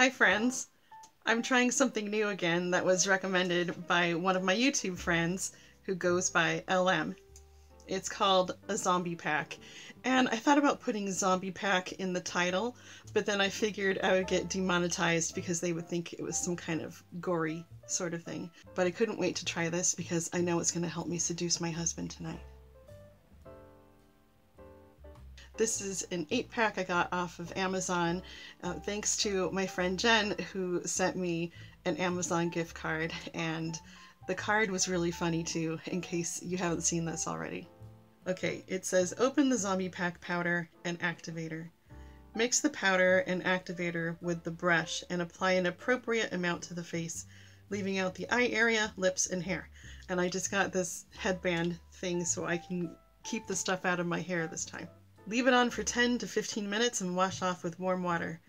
Hi friends! I'm trying something new again that was recommended by one of my YouTube friends who goes by LM. It's called a zombie pack, and I thought about putting zombie pack in the title, but then I figured I would get demonetized because they would think it was some kind of gory sort of thing. But I couldn't wait to try this because I know it's going to help me seduce my husband tonight. This is an 8-pack I got off of Amazon, thanks to my friend Jen, who sent me an Amazon gift card, and the card was really funny too, in case you haven't seen this already. Okay, it says, open the zombie pack powder and activator. Mix the powder and activator with the brush and apply an appropriate amount to the face, leaving out the eye area, lips, and hair. And I just got this headband thing so I can keep the stuff out of my hair this time. Leave it on for 10 to 15 minutes and wash off with warm water.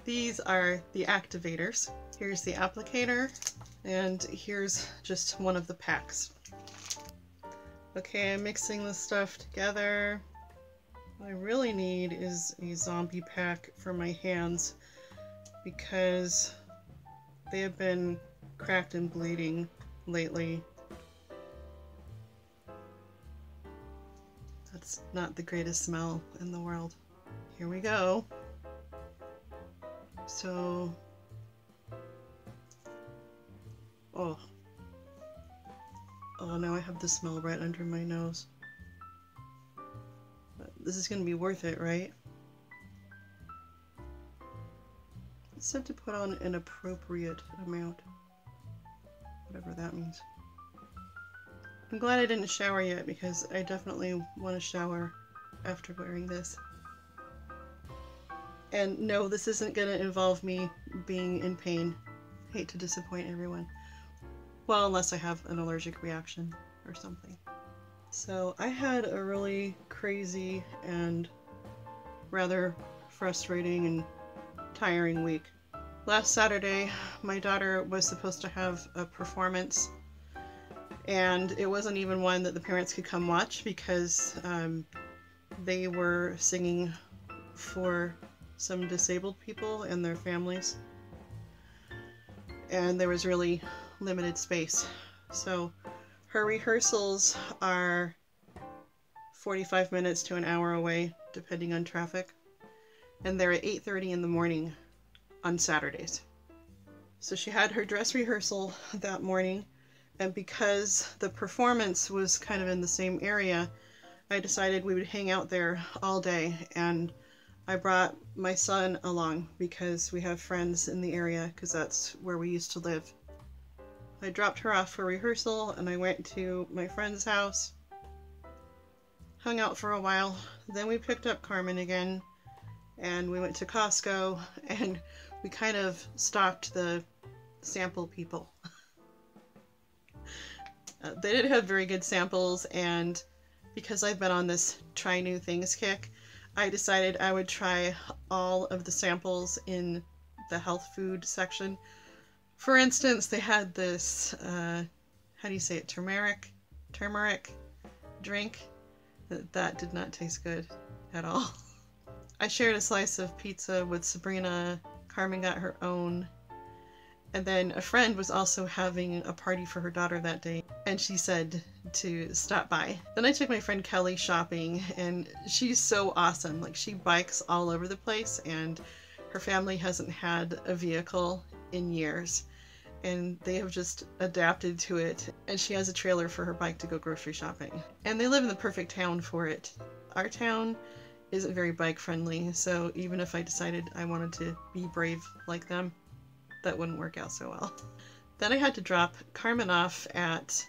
These are the activators. Here's the applicator, and here's just one of the packs. Okay, I'm mixing this stuff together. What I really need is a zombie pack for my hands because they have been cracked and bleeding lately. That's not the greatest smell in the world. Here we go. So, oh no, I have the smell right under my nose. But this is going to be worth it, right? It said to put on an appropriate amount, whatever that means. I'm glad I didn't shower yet because I definitely want to shower after wearing this. And no, this isn't going to involve me being in pain. Hate to disappoint everyone. Well, unless I have an allergic reaction or something. So I had a really crazy and rather frustrating and tiring week. Last Saturday, my daughter was supposed to have a performance, and it wasn't even one that the parents could come watch because they were singing for some disabled people and their families, and there was really limited space. So her rehearsals are 45 minutes to an hour away depending on traffic, and they're at 8:30 in the morning on Saturdays. So she had her dress rehearsal that morning, and because the performance was kind of in the same area, I decided we would hang out there all day, and I brought my son along because we have friends in the area because that's where we used to live. I dropped her off for rehearsal and I went to my friend's house, hung out for a while, then we picked up Carmen again and we went to Costco and we kind of stalked the sample people. They didn't have very good samples, and because I've been on this try new things kick, I decided I would try all of the samples in the health food section. For instance, they had this, how do you say it, turmeric drink. That did not taste good at all. I shared a slice of pizza with Sabrina. Carmen got her own. And then a friend was also having a party for her daughter that day, and she said to stop by. Then I took my friend Kelly shopping, and she's so awesome. Like, she bikes all over the place, and her family hasn't had a vehicle in years, and they have just adapted to it. And she has a trailer for her bike to go grocery shopping. And they live in the perfect town for it. Our town isn't very bike friendly, so even if I decided I wanted to be brave like them, that wouldn't work out so well. Then I had to drop Carmen off at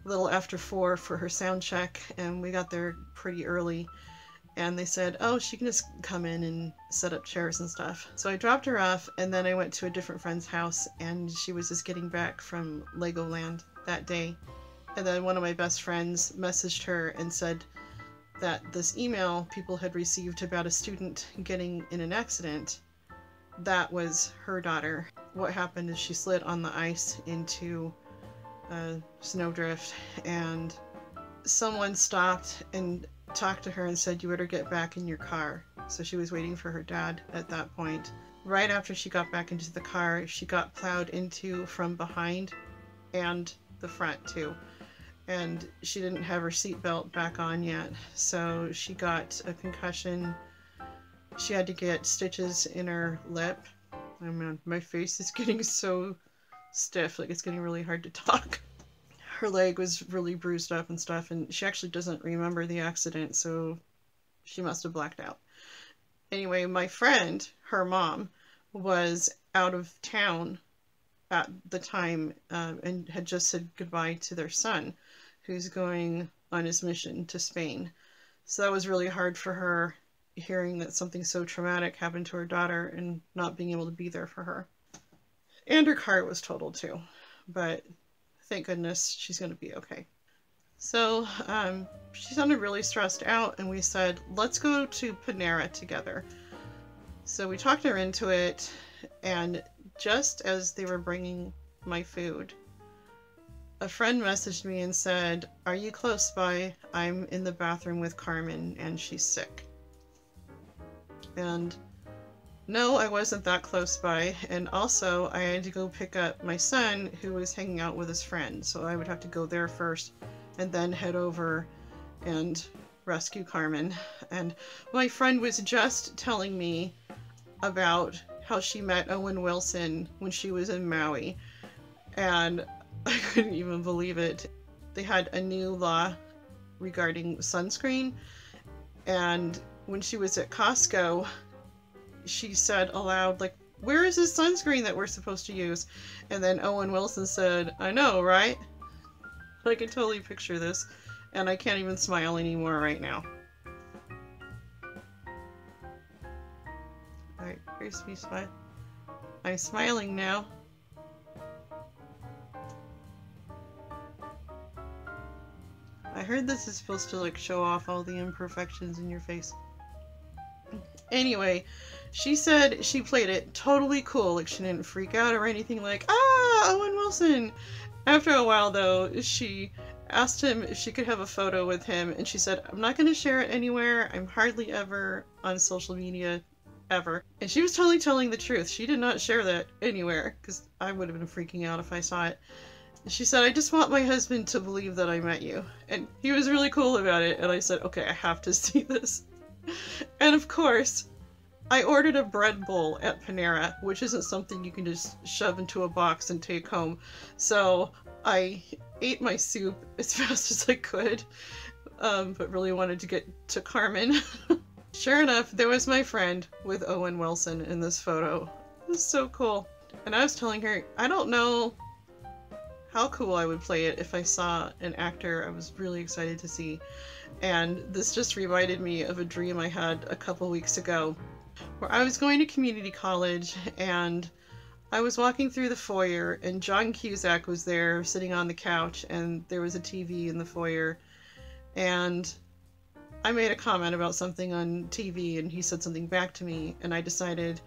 a little after 4 for her sound check, and we got there pretty early, and they said, oh, she can just come in and set up chairs and stuff. So I dropped her off, and then I went to a different friend's house, and she was just getting back from Legoland that day. And then one of my best friends messaged her and said that this email people had received about a student getting in an accident, that was her daughter. What happened is she slid on the ice into a snowdrift, and someone stopped and talked to her and said, you better get back in your car. So she was waiting for her dad at that point. right after she got back into the car, she got plowed into from behind and the front too. And she didn't have her seatbelt back on yet, so she got a concussion. She had to get stitches in her lip. I mean, my face is getting so stiff, like it's getting really hard to talk. Her leg was really bruised up and stuff, and she actually doesn't remember the accident, so she must have blacked out. Anyway, my friend, her mom, was out of town at the time and had just said goodbye to their son, who's going on his mission to Spain. So that was really hard for her, hearing that something so traumatic happened to her daughter and not being able to be there for her. And her car was totaled too, but thank goodness she's going to be okay. So she sounded really stressed out, and we said, let's go to Panera together. So we talked her into it, and just as they were bringing my food, a friend messaged me and said, are you close by? I'm in the bathroom with Carmen and she's sick. And no, I wasn't that close by, and also I had to go pick up my son who was hanging out with his friend, so I would have to go there first and then head over and rescue Carmen. And my friend was just telling me about how she met Owen Wilson when she was in Maui, and I couldn't even believe it. They had a new law regarding sunscreen, and when she was at Costco, she said aloud, like, where is this sunscreen that we're supposed to use? And then Owen Wilson said, I know, right? I can totally picture this, and I can't even smile anymore right now. Alright, here's me smile. I'm smiling now. I heard this is supposed to like show off all the imperfections in your face. Anyway, she said she played it totally cool, like she didn't freak out or anything, like, ah, Owen Wilson! After a while though, she asked him if she could have a photo with him, and she said, I'm not going to share it anywhere, I'm hardly ever on social media, ever. And she was totally telling the truth. She did not share that anywhere, because I would have been freaking out if I saw it. She said, I just want my husband to believe that I met you. And he was really cool about it, and I said, okay, I have to see this. And of course, I ordered a bread bowl at Panera, which isn't something you can just shove into a box and take home. So I ate my soup as fast as I could, but really wanted to get to Carmen. Sure enough, there was my friend with Owen Wilson in this photo. It was so cool. And I was telling her, I don't know how cool I would play it if I saw an actor I was really excited to see. And this just reminded me of a dream I had a couple weeks ago, where I was going to community college and I was walking through the foyer and John Cusack was there sitting on the couch, and there was a TV in the foyer, and I made a comment about something on TV and he said something back to me, and I decided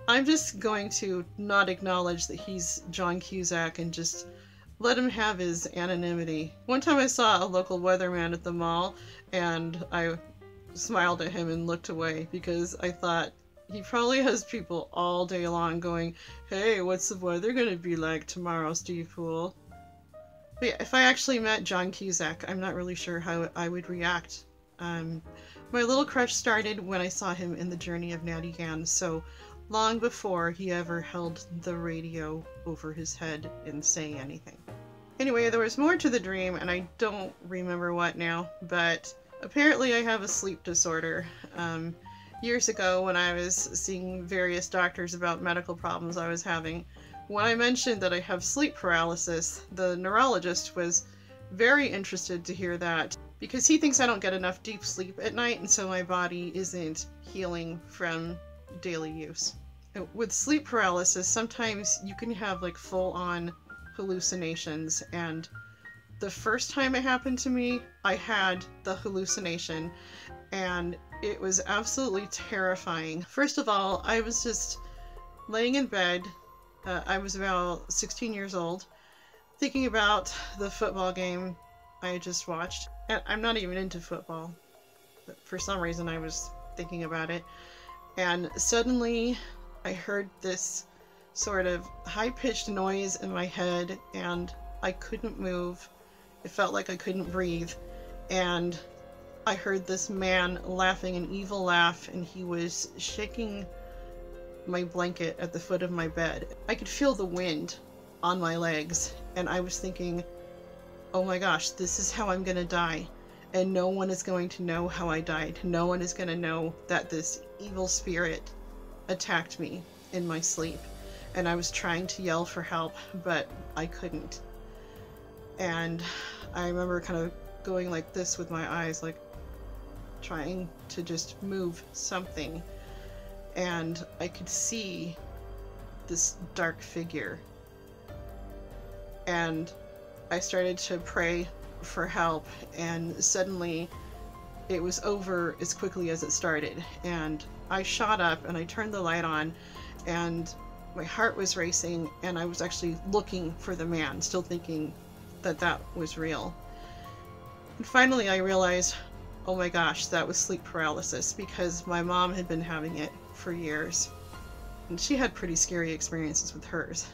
I'm just going to not acknowledge that he's John Cusack and just let him have his anonymity. One time I saw a local weatherman at the mall, and I smiled at him and looked away because I thought he probably has people all day long going, hey, what's the weather gonna be like tomorrow, Steve Poole? But yeah, if I actually met John Cusack, I'm not really sure how I would react. My little crush started when I saw him in The Journey of Natty Gann, so long before he ever held the radio over his head and say anything. Anyway, there was more to the dream, and I don't remember what now, but apparently I have a sleep disorder. Years ago, when I was seeing various doctors about medical problems I was having, when I mentioned that I have sleep paralysis, the neurologist was very interested to hear that, because he thinks I don't get enough deep sleep at night, and so my body isn't healing from daily use. With sleep paralysis, sometimes you can have like full-on hallucinations, and the first time it happened to me, I had the hallucination, and it was absolutely terrifying. First of all, I was just laying in bed, I was about 16 years old, thinking about the football game I had just watched. And I'm not even into football, but for some reason I was thinking about it. And suddenly I heard this sort of high-pitched noise in my head, and I couldn't move. It felt like I couldn't breathe. And I heard this man laughing an evil laugh, and he was shaking my blanket at the foot of my bed. I could feel the wind on my legs, and I was thinking, oh my gosh, this is how I'm gonna die. And no one is going to know how I died. No one is gonna know that this evil spirit attacked me in my sleep. And I was trying to yell for help, but I couldn't. And I remember kind of going like this with my eyes, like trying to just move something. And I could see this dark figure. And I started to pray for help, and suddenly it was over as quickly as it started. And I shot up and I turned the light on, and my heart was racing, and I was actually looking for the man, still thinking that that was real. And finally I realized, oh my gosh, that was sleep paralysis, because my mom had been having it for years. And she had pretty scary experiences with hers.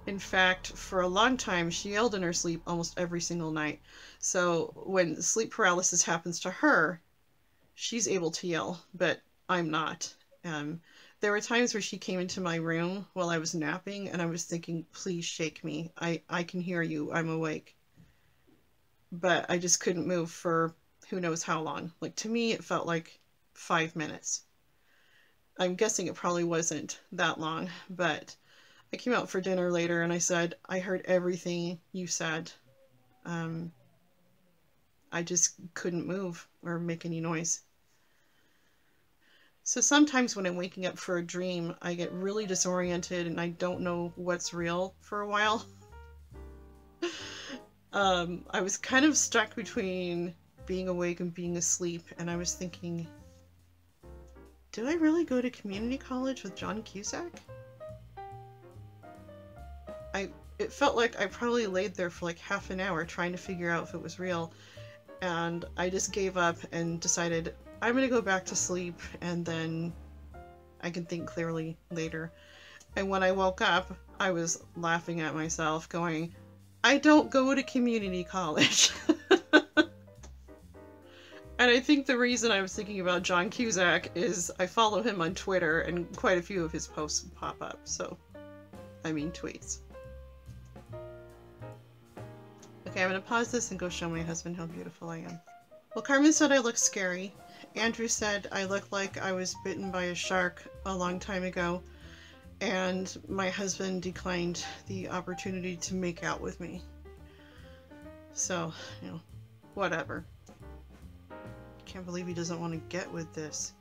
In fact, for a long time, she yelled in her sleep almost every single night. So when sleep paralysis happens to her, she's able to yell, but I'm not. There were times where she came into my room while I was napping, and I was thinking, please shake me. I can hear you. I'm awake. But I just couldn't move for who knows how long. Like, to me, it felt like 5 minutes. I'm guessing it probably wasn't that long, but I came out for dinner later and I said, I heard everything you said. I just couldn't move or make any noise. So sometimes when I'm waking up for a dream, I get really disoriented and I don't know what's real for a while. I was kind of stuck between being awake and being asleep, and I was thinking, did I really go to community college with John Cusack? It felt like I probably laid there for like half an hour trying to figure out if it was real, and I just gave up and decided I'm gonna go back to sleep and then I can think clearly later. And when I woke up, I was laughing at myself, going, I don't go to community college. And I think the reason I was thinking about John Cusack is I follow him on Twitter, and quite a few of his posts pop up, so I mean tweets. Okay, I'm gonna pause this and go show my husband how beautiful I am. Well, Carmen said I look scary. Andrew said I look like I was bitten by a shark a long time ago. And my husband declined the opportunity to make out with me. So, you know, whatever. Can't believe he doesn't want to get with this.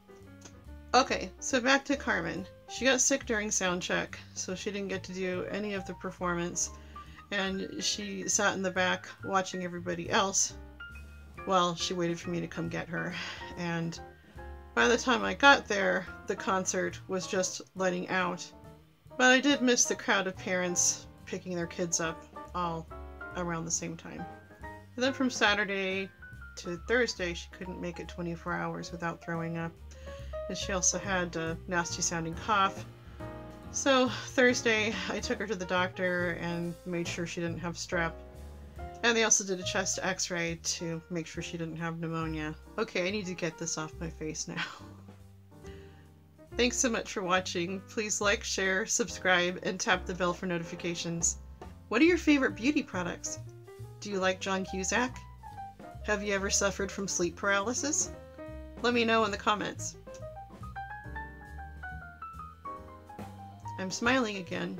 Okay, so back to Carmen. She got sick during sound check, so she didn't get to do any of the performance. And she sat in the back watching everybody else while she waited for me to come get her. And by the time I got there, the concert was just letting out. But I did miss the crowd of parents picking their kids up all around the same time. And then from Saturday to Thursday, she couldn't make it 24 hours without throwing up. And she also had a nasty sounding cough. So Thursday, I took her to the doctor and made sure she didn't have strep. And they also did a chest x-ray to make sure she didn't have pneumonia. Okay, I need to get this off my face now. Thanks so much for watching. Please like, share, subscribe, and tap the bell for notifications. What are your favorite beauty products? Do you like John Cusack? Have you ever suffered from sleep paralysis? Let me know in the comments. I'm smiling again.